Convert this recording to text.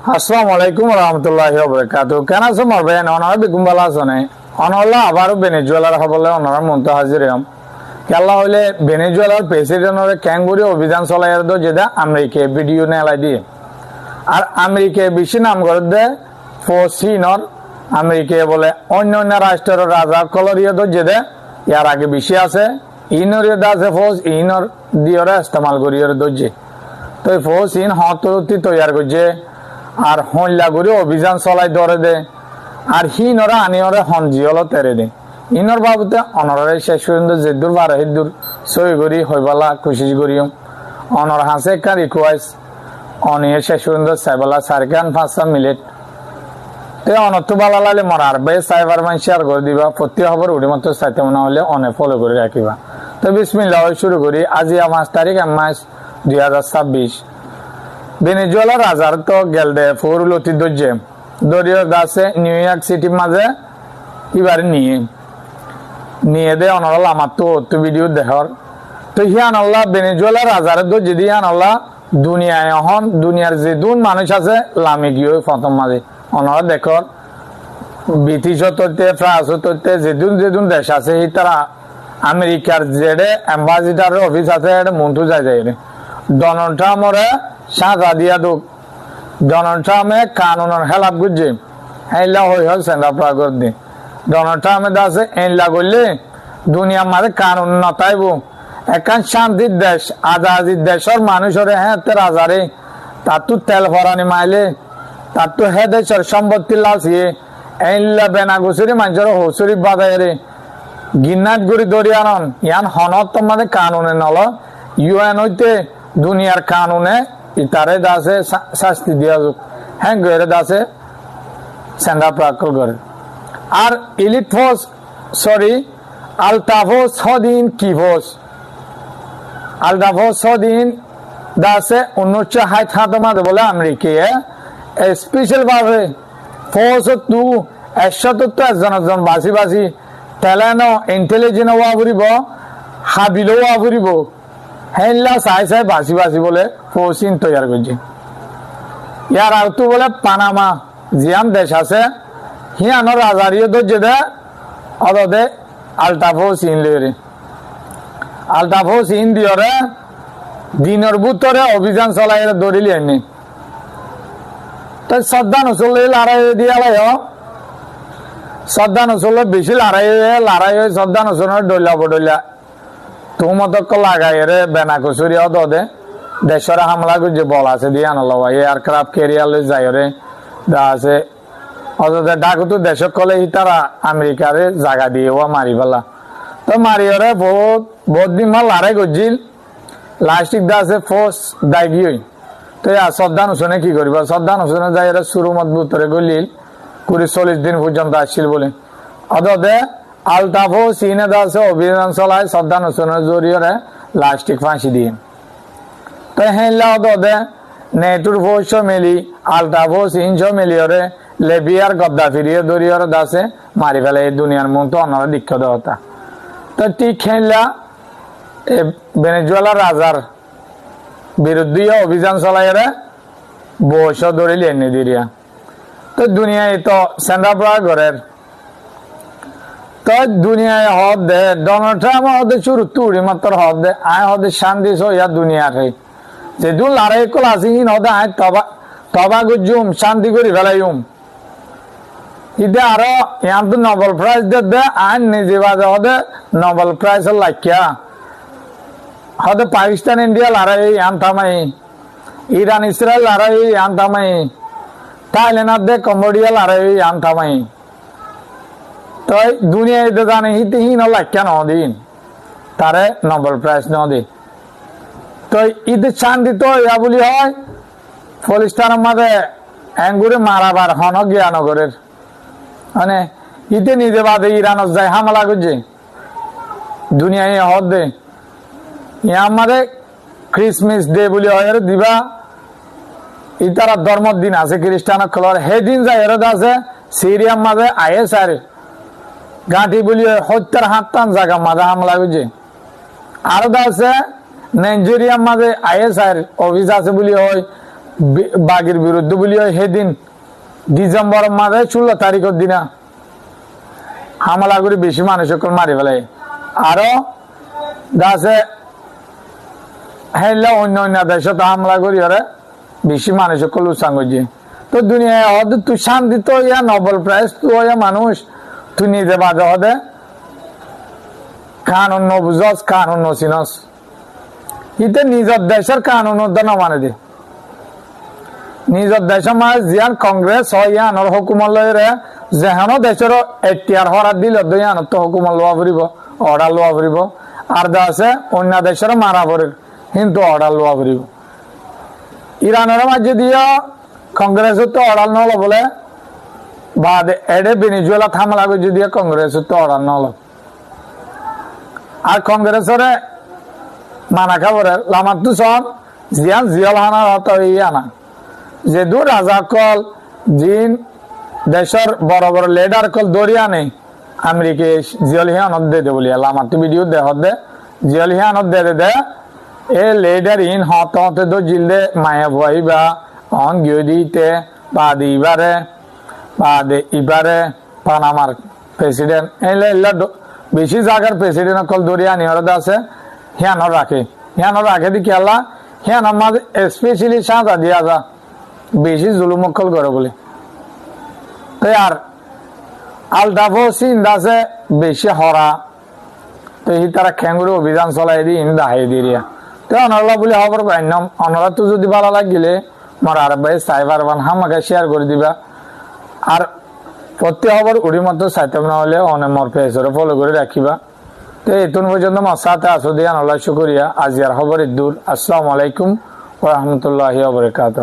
আসসালামু আলাইকুম রহমতুল্লাহি ওয়াবারাকাতুহু। কেন আছো মোর ভাই? অনারা বেগুম ভালো আছো না? অনলা আবারও ভেনেজুয়েলার হবলে অনারা মন্ত হাজির হম কেলা হইলে ভেনেজুয়েলার প্রেসিডেন্টের ক্যাঙ্গুরি অভিযান চলাইয়ার দো যেটা আমেরিকা ভিডিও নেলাই দিয়ে আর আমেরিকা বেশি নাম করে দে ফোসিনর আমেরিকা বলে অন্য অন্য রাষ্ট্রের রাজা কলরিয়া দো যেটা ইয়ার আগে বেশি আছে ইনর আছে ফোস ইনর দিয়রে ইস্তেমাল করিয়ার দোজে তো ফোস ইন হততি তৈয়ার করছে আর হল্লা করে অভিযান চলাই ধরে দে আর হিনরা আনিয়রে হনজিয়ল তেরে দে ইনর বাবুতে অনরে শেষ পর্যন্ত যে দূর বারো দূর সই করি হইবালা কোশিশ করিও অনর হাসে কার রিকোয়েস্ট অনিয়ে শেষ পর্যন্ত সাইবালা সারকান 5 মিনিট তে অনত বালা লালে মরার বে সাইবার মান শেয়ার করে দিবা প্রতি খবর উড়ি মতো চাইতে মনে হলে অনে ফলো করে রাখিবা। তো বিসমিল্লাহ শুরু করি। আজি 5 তারিখ মাস 2026 ভেনেজুয়েলার রাজার তো গেলদে ফোরুলতি দর্জে দরিয় দাসে নিউ ইয়র্ক সিটির মাঝে এবারে নিয়ে দে অনরাল আমার তো ভিডিও দেহর তো হিয়ান আল্লাহ ভেনেজুয়েলার রাজার তো যদি হিয়ান আল্লাহ দুনিয়ায় এখন দুনিয়ার যে দুন মানুষ আছে লামে গিয়ে প্রথম মাঝে অনরা দেখর ব্রিটিশ তৈতে ফ্রান্স তৈতে যেদুন দেশ আছে সেই তারা আমেরিকার যেডে অ্যাম্বাসিডার অফিস আছে মন্টু যায় ডোনাল্ড ট্রাম্পরে সাজা দিয়া দুক ডোনাল্ড ট্রাম্পে কানুনের খেলাপ গুজে হেলা হই হল সেন্ডা প্রাগর দি ডোনাল্ড ট্রাম্পে দাসে এনলা করলে দুনিয়ার মাঝে কানুন নতাইব একান শান্তির দেশ আজাদির দেশের মানুষের হ্যাঁ তে রাজারে তার তো তেল ভরানি মাইলে তার তো হে দেশের সম্পত্তি লাসিয়ে এনলা বেনা গুছরি মানুষের হসুরি বাজায় রে গিন্নাট গুড়ি দরিয়ানন ইয়ান হনত তোমাদের কানুনে নল ইউএন হইতে দুনিয়ার কানুনে ইতারে দাসে শাস্তি দিয়া যোগ হ্যাঁ গেরে দাসে সেন্ডা প্রাকল করে আর ইলিট ফোর্স আলতাফোস সদিন কি ফোর্স আলতাফোস সদিন দাসে 1960 বলে আমেরিকা স্পেশাল ভাবে ফোর্স তু একজন বাসি টেলেনো ইন্টেলিজেন্ট হওয়া ফুরিব হাবিলো হওয়া ফুরিব হেনলা চাই বাসি বলে ফৌসিন তৈয়ার করছে ইয়ার আর তো বলে পানামা জিয়াম দেশ আছে হিয়ানোর রাজারিও ধরছে দে অদে আলতাফৌসিন লেরে আলতাফৌসিন দিয়রে দিনের ভিতরে অভিযান চলাই দৌড়িলি এনে তো শ্রদ্ধা নচলে লড়াই দিয়া লাই শ্রদ্ধা নচলে বেশি লড়াই হয়ে শ্রদ্ধা নচলের ডইলা তুমতক লাগাই রে বেনা কচুরি দে দেশের হামলা করছে বল আছে দিয়ে আনলো এয়ারক্রাফট ক্যারিয়ার যাই রে দা আছে অযথা ডাকুতো দেশক কলে তারা আমেরিকারে জায়গা দিয়ে মারি পেলা তো মারিয়রে বহুত দিন মাল লড়াই করছিল লাস্টিক দা আছে ফোর্স দায়গি তো শ্রদ্ধা নুসনে কি করবা শ্রদ্ধা নুসনে যাই শুরু মতবুতরে গলিল 40 দিন পর্যন্ত আসছিল বলে অদে আলতাফো সিনে দাসে অভিযান চলায় শ্রদ্ধা নুসনের জরিয়রে লাস্টিক ফাঁসি দিয়ে তো হেলা দে নেটুর ফোর্স মেলি আলতাফো সিনস মেলিয়রে লেবিয়ার গদ্দাফিরিয়ে দরিয়রে দাসে মারি ফেলে এই দুনিয়ার মতো অন্যরা দীক্ষিত হতা তো ঠিক হেলা ভেনেজুয়েলার রাজার বিরুদ্ধে অভিযান চলাইরে বয়স ধরিলি এনে দিরিয়া তো দুনিয়ায় তো সেন্ডাপ্রা ঘরের তো দুনিয়ায় হদ দে ডোনাল্ড ট্রাম্প হদে শুরু তুড়ি মাত্র হদ দে আয় হদে শান্তি সইয়া দুনিয়ার হে যেদুন লড়াই কল আসিন হদে আয় তবা গুজুম শান্তি করি ফেলাইম ইদে আরো ইয়ান তো নোবেল প্রাইজ দে আইন নিজে বাজে হদে নোবেল প্রাইজ লাখিয়া হদে পাকিস্তান ইন্ডিয়া লড়াই ইয়ান থামাই ইরান ইসরায়েল লড়াই ইয়ান থামাই থাইল্যান্ড দে কম্বোডিয়া লড়াই ইয়ান থামাই তো দুনিয়ায় জানে হিতে হিন লাখ্যা দিন তারে নোবেল প্রাইজ দি তো ঈদ শান্তি তো ইয়া বলি হয় ফলিস্তানের মাঝে এঙ্গুরে মারাবার হন জ্ঞানগরের মানে ইতে নিজে বাদে ইরানত যায় হামলা করছে দুনিয়ায় হদ দে আমাদের ক্রিসমাস ডে বলি হয় দিবা ইতারা ধর্মর দিন আছে খ্রিস্টান খোলার সেদিন যায় আছে সিরিয়ার মাঝে আইএস আর গাঁঠি বলি 70-80 জায়গা মাঝে হামলা করছে আর আছে নাইজেরিয়ার মাঝে আইএস আর অফিস আছে বলি হয় বাগির বিরুদ্ধে বলিও সেদিন ডিসেম্বর মাসে 16 তারিখের দিনা হামলা করে বেশি মানুষ মারি ফেলে আরো গাছে হেলে অন্য অন্য দেশত হামলা করি ওরে বেশি মানুষ উৎসাহ করছে তো দুনিয়ায় হদে তুই শান্তি তো ইয়া নোবেল প্রাইজ তো ইয়া মানুষ তুই নিজে বাজে হদে কানুন নবুঝস কানুন নসিনস ইতে নিজের দেশের কানুন মানে দে নিজের দেশের মাঝে জিয়ান কংগ্রেস হয় ইয়ানোর হুকুমত লইরে যেহানো দেশের এটিয়ার হরাত দিল ইয়ানোর তো হুকুমত লোয়া ফুরিব অর্ডার লোয়া ফুরিব আর দা আছে অন্য দেশের মারা পড়ে কিন্তু অর্ডার লোয়া ফুরিব ইরানের মাঝে দিয়া কংগ্রেসের তো অর্ডার নল বলে বাদ এডে ভেনেজুয়েলা হামলা করে দিয়ে কংগ্রেসের তো অর্ডার নল আর কংগ্রেসের মানা খাবরের লামাতু সব জিয়ান জিয়াল হানা আনা যে দু রাজা কল জিন দেশের বড় বড় লিডার কল দরিয়া নেই আমেরিকা জিয়াল হিয়ানত দে বলিয়া লামাতু ভিডিও দে হদে জিয়াল হিয়ানত দে এ লিডার ইন হতে তো জিলদে মায়া ভয় বা অন গিয়ে দিতে বা দিবারে বা ইবারে পানামার প্রেসিডেন্ট এলে বেশি জায়গার প্রেসিডেন্ট কল দরিয়া নিয়রদ আছে হিয়ানো রাখে দি কেলা হিয়ানোর মাঝে স্পেশালি সাজা দিয়া যা বেশি জুলুমকল করে বলে তাই আর আলদাফো চিন্তা আছে বেশি হরা তো এই তারা খেঙ্গুরি অভিযান চলাই দি ইন দাহাই দিয়া তো অনলা বলে হবার পাইনম অনলা তো যদি ভালো লাগিলে মোর আর ভাই সাইবার বান হামাকে শেয়ার করে দিবা আর প্রতি খবর উড়ি মতো চাইতাম না হলে অনেক মোর পেজরে ফলো করে রাখিবা তো এতন পর্যন্ত আমার সাথে আসো দিয়ে আল্লাহ শুকরিয়া আজি আর খবর দূর আসসালামু আলাইকুম ওয়া রাহমাতুল্লাহি ওয়া বারাকাতুহু।